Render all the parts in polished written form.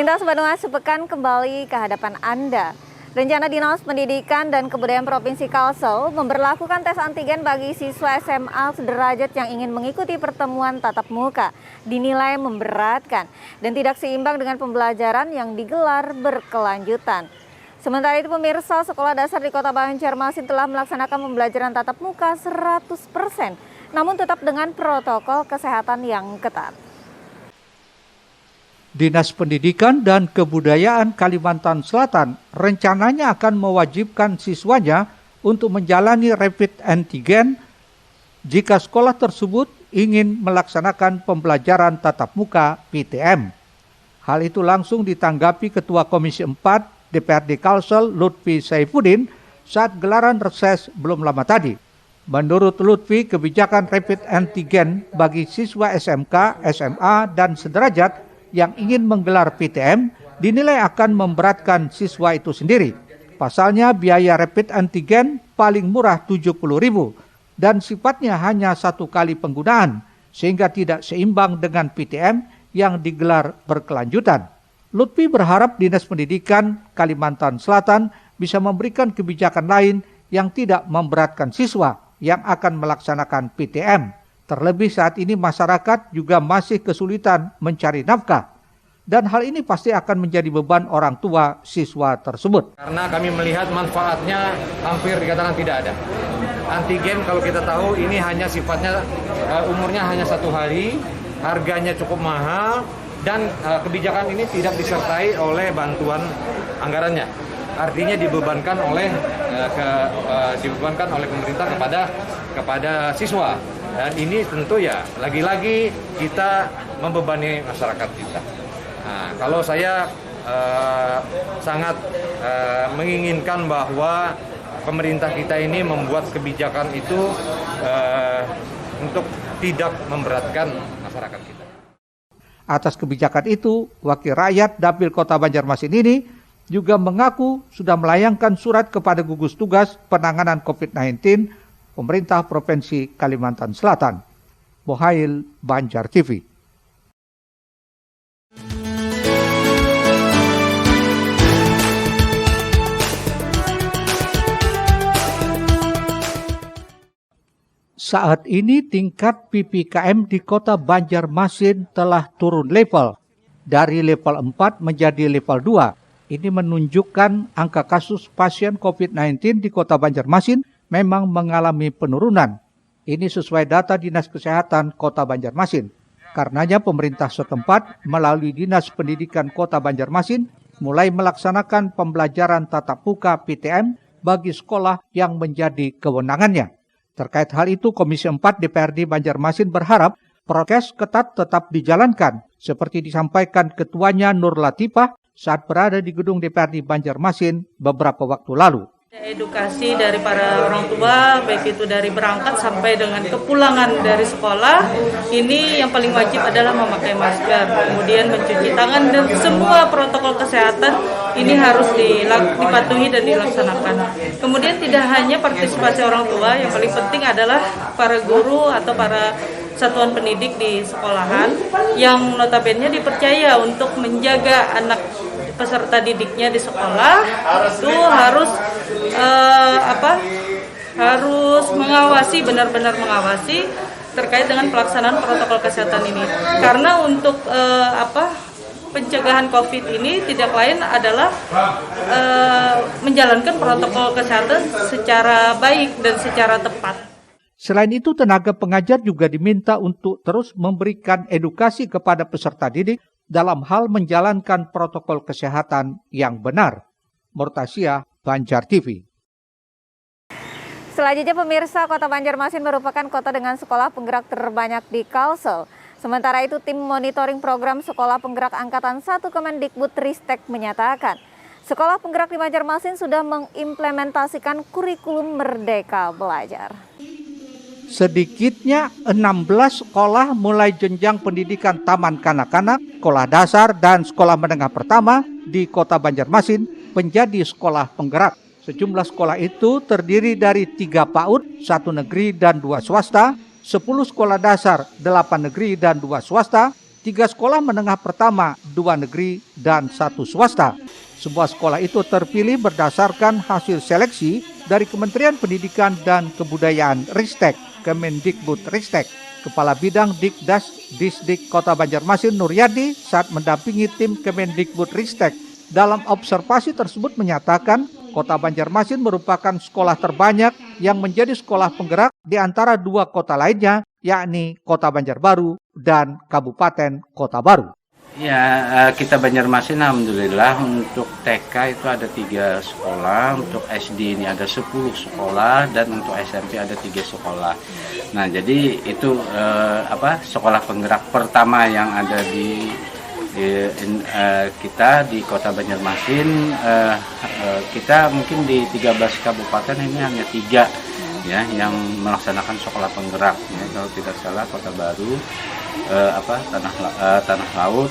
Lintas Bandung sepekan kembali ke hadapan Anda. Rencana Dinas Pendidikan dan Kebudayaan Provinsi Kalsel memberlakukan tes antigen bagi siswa SMA sederajat yang ingin mengikuti pertemuan tatap muka dinilai memberatkan dan tidak seimbang dengan pembelajaran yang digelar berkelanjutan. Sementara itu pemirsa, sekolah dasar di Kota Banjarmasin telah melaksanakan pembelajaran tatap muka 100%, namun tetap dengan protokol kesehatan yang ketat. Dinas Pendidikan dan Kebudayaan Kalimantan Selatan rencananya akan mewajibkan siswanya untuk menjalani rapid antigen jika sekolah tersebut ingin melaksanakan pembelajaran tatap muka PTM. Hal itu langsung ditanggapi Ketua Komisi 4 DPRD Kalsel Lutfi Saifuddin saat gelaran reses belum lama tadi. Menurut Lutfi, kebijakan rapid antigen bagi siswa SMK, SMA, dan sederajat yang ingin menggelar PTM dinilai akan memberatkan siswa itu sendiri. Pasalnya biaya rapid antigen paling murah Rp70.000 dan sifatnya hanya satu kali penggunaan sehingga tidak seimbang dengan PTM yang digelar berkelanjutan. Lutfi berharap Dinas Pendidikan Kalimantan Selatan bisa memberikan kebijakan lain yang tidak memberatkan siswa yang akan melaksanakan PTM. Terlebih saat ini masyarakat juga masih kesulitan mencari nafkah. Dan hal ini pasti akan menjadi beban orang tua siswa tersebut. Karena kami melihat manfaatnya hampir dikatakan tidak ada. Antigen kalau kita tahu ini hanya sifatnya umurnya hanya 1 hari, harganya cukup mahal, dan kebijakan ini tidak disertai oleh bantuan anggarannya. Artinya dibebankan oleh pemerintah kepada siswa. Dan ini tentu ya lagi-lagi kita membebani masyarakat kita. Nah, kalau saya sangat menginginkan bahwa pemerintah kita ini membuat kebijakan itu untuk tidak memberatkan masyarakat kita. Atas kebijakan itu, Wakil Rakyat Dapil Kota Banjarmasin ini juga mengaku sudah melayangkan surat kepada gugus tugas penanganan COVID-19 Pemerintah Provinsi Kalimantan Selatan. Bohail, Banjar TV. Saat ini tingkat PPKM di Kota Banjarmasin telah turun level dari level 4 menjadi level 2. Ini menunjukkan angka kasus pasien COVID-19 di Kota Banjarmasin memang mengalami penurunan. Ini sesuai data Dinas Kesehatan Kota Banjarmasin. Karenanya pemerintah setempat melalui Dinas Pendidikan Kota Banjarmasin mulai melaksanakan pembelajaran tatap muka PTM bagi sekolah yang menjadi kewenangannya. Terkait hal itu, Komisi 4 DPRD Banjarmasin berharap prokes ketat tetap dijalankan, seperti disampaikan Ketuanya Nur Latifah saat berada di gedung DPRD Banjarmasin beberapa waktu lalu. Edukasi dari para orang tua, baik itu dari berangkat sampai dengan kepulangan dari sekolah, ini yang paling wajib adalah memakai masker, kemudian mencuci tangan, dan semua protokol kesehatan ini harus dipatuhi dan dilaksanakan. Kemudian tidak hanya partisipasi orang tua, yang paling penting adalah para guru atau para satuan pendidik di sekolahan yang notabene dipercaya untuk menjaga anak peserta didiknya di sekolah itu harus mengawasi, benar-benar mengawasi terkait dengan pelaksanaan protokol kesehatan ini. Karena untuk pencegahan COVID ini tidak lain adalah menjalankan protokol kesehatan secara baik dan secara tepat. Selain itu, tenaga pengajar juga diminta untuk terus memberikan edukasi kepada peserta didik dalam hal menjalankan protokol kesehatan yang benar. Murtasia, Banjar TV. Selanjutnya pemirsa, Kota Banjarmasin merupakan kota dengan sekolah penggerak terbanyak di Kalsel. Sementara itu, tim monitoring program Sekolah Penggerak Angkatan 1 Kemendikbudristek menyatakan, sekolah penggerak di Banjarmasin sudah mengimplementasikan kurikulum Merdeka Belajar. Sedikitnya 16 sekolah mulai jenjang pendidikan taman kanak-kanak, sekolah dasar, dan sekolah menengah pertama di Kota Banjarmasin menjadi sekolah penggerak. Sejumlah sekolah itu terdiri dari 3 PAUD, 1 negeri dan 2 swasta, 10 sekolah dasar, 8 negeri dan 2 swasta, 3 sekolah menengah pertama, 2 negeri, dan 1 swasta. Semua sekolah itu terpilih berdasarkan hasil seleksi dari Kementerian Pendidikan dan Kebudayaan Ristek, Kemendikbud Ristek. Kepala Bidang Dikdas Disdik Kota Banjarmasin Nuryadi saat mendampingi tim Kemendikbud Ristek dalam observasi tersebut menyatakan Kota Banjarmasin merupakan sekolah terbanyak yang menjadi sekolah penggerak di antara 2 kota lainnya, yakni Kota Banjarbaru dan Kabupaten Kota Baru. Ya, kita Banjarmasin alhamdulillah untuk TK itu ada 3 sekolah, untuk SD ini ada 10 sekolah, dan untuk SMP ada 3 sekolah. Nah, jadi itu sekolah penggerak pertama yang ada di kita di Kota Banjarmasin. Kita mungkin di 13 kabupaten ini hanya 3 ya yang melaksanakan sekolah penggerak. Ya, kalau tidak salah Kota Baru, Tanah Laut,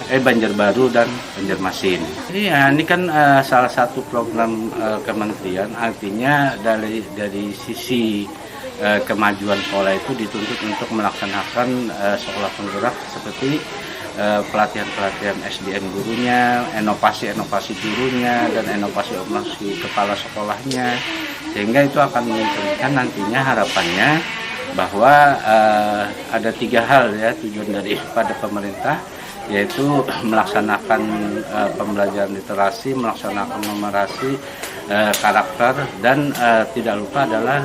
Banjarbaru dan Banjarmasin. Ini kan salah satu program kementerian, artinya dari sisi kemajuan sekolah itu dituntut untuk melaksanakan sekolah penggerak seperti pelatihan-pelatihan SDM gurunya, inovasi gurunya, dan inovasi kepala sekolahnya, sehingga itu akan menunjukkan nantinya harapannya bahwa ada 3 hal ya tujuan daripada pemerintah, yaitu melaksanakan pembelajaran literasi, melaksanakan numerasi, karakter, dan tidak lupa adalah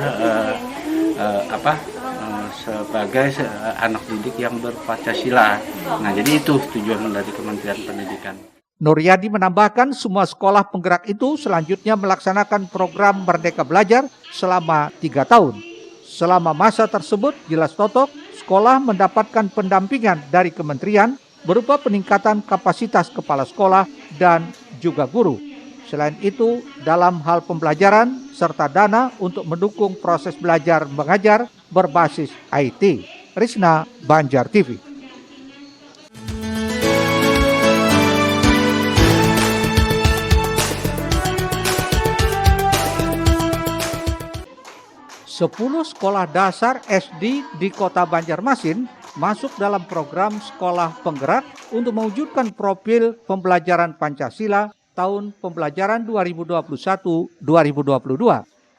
sebagai anak didik yang berpancasila. Nah, jadi itu tujuan dari Kementerian Pendidikan. Nuryadi menambahkan semua sekolah penggerak itu selanjutnya melaksanakan program Merdeka Belajar selama 3 tahun. Selama masa tersebut, jelas totok, sekolah mendapatkan pendampingan dari kementerian berupa peningkatan kapasitas kepala sekolah dan juga guru. Selain itu, dalam hal pembelajaran serta dana untuk mendukung proses belajar mengajar berbasis IT. Risna, Banjar TV. Sepuluh sekolah dasar SD di Kota Banjarmasin masuk dalam program sekolah penggerak untuk mewujudkan profil pembelajaran Pancasila tahun pembelajaran 2021-2022.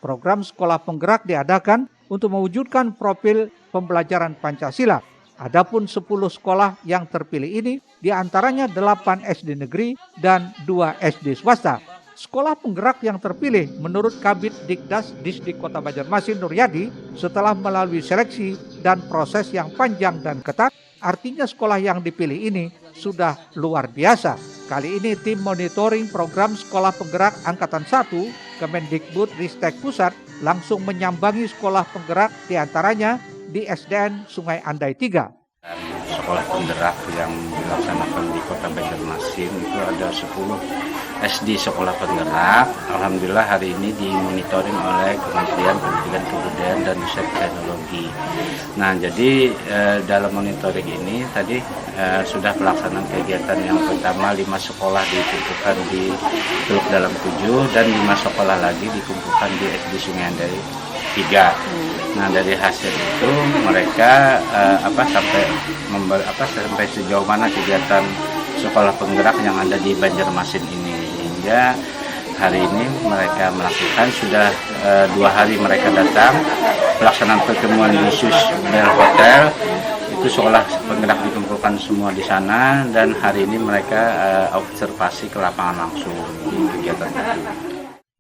Program sekolah penggerak diadakan untuk mewujudkan profil pembelajaran Pancasila. Adapun 10 sekolah yang terpilih ini diantaranya 8 SD negeri dan 2 SD swasta. Sekolah penggerak yang terpilih menurut Kabid Dikdas Disdik Kota Banjarmasin Nuryadi setelah melalui seleksi dan proses yang panjang dan ketat, artinya sekolah yang dipilih ini sudah luar biasa. Kali ini tim monitoring program sekolah penggerak Angkatan 1 Kemendikbud Ristek Pusat langsung menyambangi sekolah penggerak diantaranya di SDN Sungai Andai 3. Sekolah penggerak yang dilaksanakan di Kota Banjarmasin itu ada 10 SD sekolah penggerak. Alhamdulillah hari ini dimonitoring oleh Kementerian Pendidikan Kebudayaan dan Riset Teknologi. Nah, jadi dalam monitoring ini tadi sudah pelaksanaan kegiatan yang pertama 5 sekolah dikumpulkan di Teluk Dalam 7 dan 5 sekolah lagi dikumpulkan di SD Sungai Andai 3. Nah, dari hasil itu mereka sampai sejauh mana kegiatan sekolah penggerak yang ada di Banjarmasin ini, hingga hari ini mereka melakukan sudah 2 hari mereka datang pelaksanaan pertemuan di Susbel Hotel. Itu sekolah penggerak dikumpulkan semua di sana, dan hari ini mereka observasi ke lapangan langsung di kegiatan itu.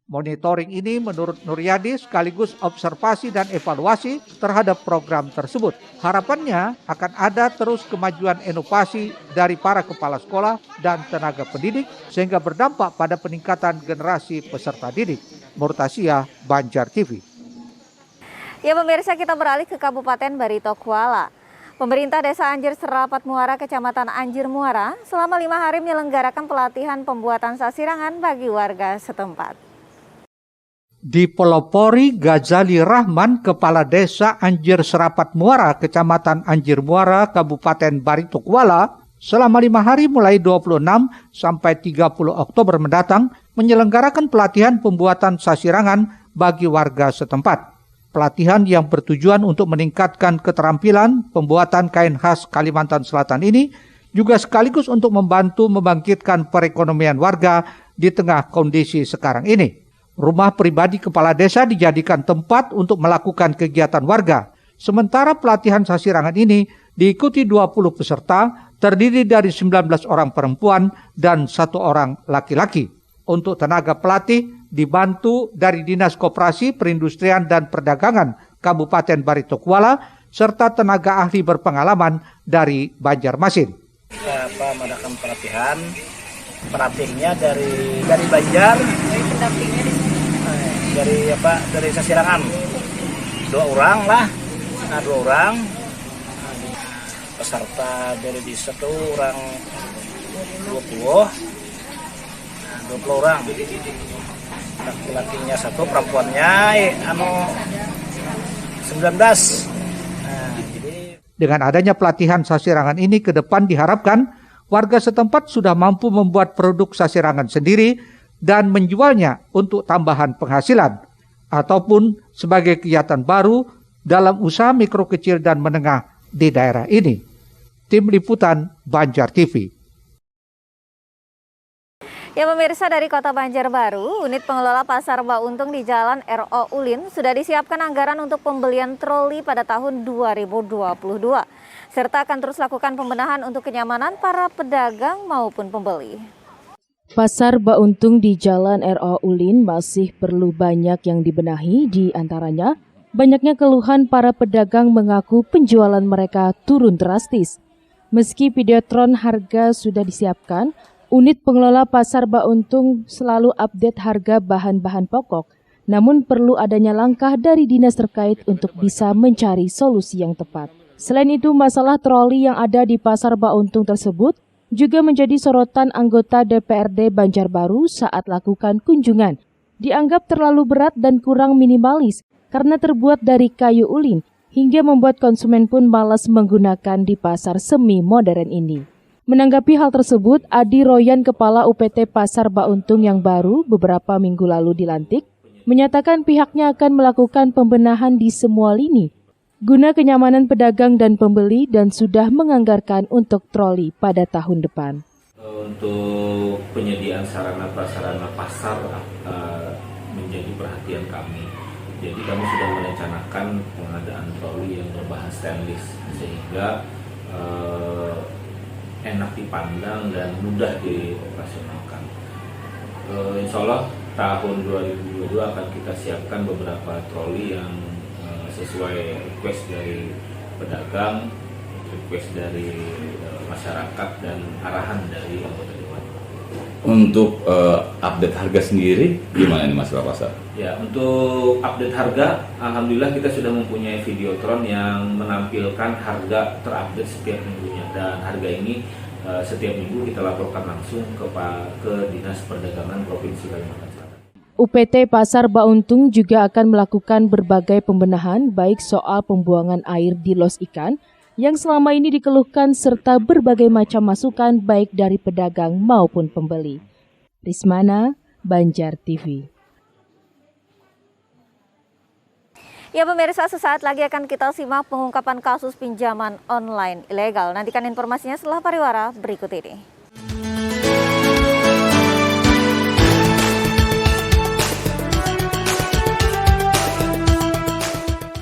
Monitoring ini menurut Nuryadi sekaligus observasi dan evaluasi terhadap program tersebut. Harapannya akan ada terus kemajuan inovasi dari para kepala sekolah dan tenaga pendidik sehingga berdampak pada peningkatan generasi peserta didik. Murtasia, Banjar TV. Ya pemirsa, kita beralih ke Kabupaten Barito Kuala. Pemerintah Desa Anjir Serapat Muara, Kecamatan Anjir Muara, selama 5 hari menyelenggarakan pelatihan pembuatan sasirangan bagi warga setempat. Dipelopori Ghazali Rahman, Kepala Desa Anjir Serapat Muara, Kecamatan Anjir Muara, Kabupaten Barito Kuala, selama 5 hari mulai 26 sampai 30 Oktober mendatang menyelenggarakan pelatihan pembuatan sasirangan bagi warga setempat. Pelatihan yang bertujuan untuk meningkatkan keterampilan pembuatan kain khas Kalimantan Selatan ini juga sekaligus untuk membantu membangkitkan perekonomian warga di tengah kondisi sekarang ini. Rumah pribadi kepala desa dijadikan tempat untuk melakukan kegiatan warga. Sementara pelatihan sasirangan ini diikuti 20 peserta, terdiri dari 19 orang perempuan dan 1 orang laki-laki. Untuk tenaga pelatih dibantu dari Dinas Koperasi, Perindustrian dan Perdagangan Kabupaten Barito Kuala serta tenaga ahli berpengalaman dari Banjarmasin. Kita mengadakan pelatihan, pelatihnya dari Banjar, dari Sasirangan, 2 orang lah, 2 orang. Peserta dari desa itu orang 20 orang. Laki-lakinya 1, perempuannya 19. Dengan adanya pelatihan sasirangan ini ke depan diharapkan warga setempat sudah mampu membuat produk sasirangan sendiri dan menjualnya untuk tambahan penghasilan ataupun sebagai kegiatan baru dalam usaha mikro kecil dan menengah di daerah ini. Tim Liputan Banjar TV. Ya pemirsa, dari Kota Banjarbaru, unit pengelola Pasar Bauntung di Jalan RO Ulin sudah disiapkan anggaran untuk pembelian troli pada tahun 2022. Serta akan terus lakukan pembenahan untuk kenyamanan para pedagang maupun pembeli. Pasar Bauntung di Jalan RO Ulin masih perlu banyak yang dibenahi, di antaranya banyaknya keluhan para pedagang mengaku penjualan mereka turun drastis. Meski videotron harga sudah disiapkan, unit pengelola Pasar Bauntung selalu update harga bahan-bahan pokok, namun perlu adanya langkah dari dinas terkait untuk bisa mencari solusi yang tepat. Selain itu, masalah troli yang ada di Pasar Bauntung tersebut juga menjadi sorotan anggota DPRD Banjarbaru saat lakukan kunjungan. Dianggap terlalu berat dan kurang minimalis karena terbuat dari kayu ulin, hingga membuat konsumen pun malas menggunakan di pasar semi modern ini. Menanggapi hal tersebut, Adi Royan, Kepala UPT Pasar Bauntung yang baru beberapa minggu lalu dilantik, menyatakan pihaknya akan melakukan pembenahan di semua lini guna kenyamanan pedagang dan pembeli dan sudah menganggarkan untuk troli pada tahun depan. Untuk penyediaan sarana prasarana pasar menjadi perhatian kami. Jadi kami sudah merencanakan pengadaan troli yang berbahan stainless sehingga enak dipandang dan mudah dioperasionalkan. Insya Allah tahun 2022 akan kita siapkan beberapa troli yang sesuai request dari pedagang, request dari masyarakat dan arahan dari anggota dewan. Untuk update harga sendiri gimana nih Mas Pasar? Ya, untuk update harga, alhamdulillah kita sudah mempunyai videotron yang menampilkan harga terupdate setiap minggunya, dan harga ini setiap minggu kita laporkan langsung ke Dinas Perdagangan Provinsi Kalimantan Selatan. UPT Pasar Bauntung juga akan melakukan berbagai pembenahan baik soal pembuangan air di los ikan yang selama ini dikeluhkan serta berbagai macam masukan baik dari pedagang maupun pembeli. Rismana, Banjar TV. Ya pemirsa, sesaat lagi akan kita simak pengungkapan kasus pinjaman online ilegal. Nantikan informasinya setelah pariwara berikut ini.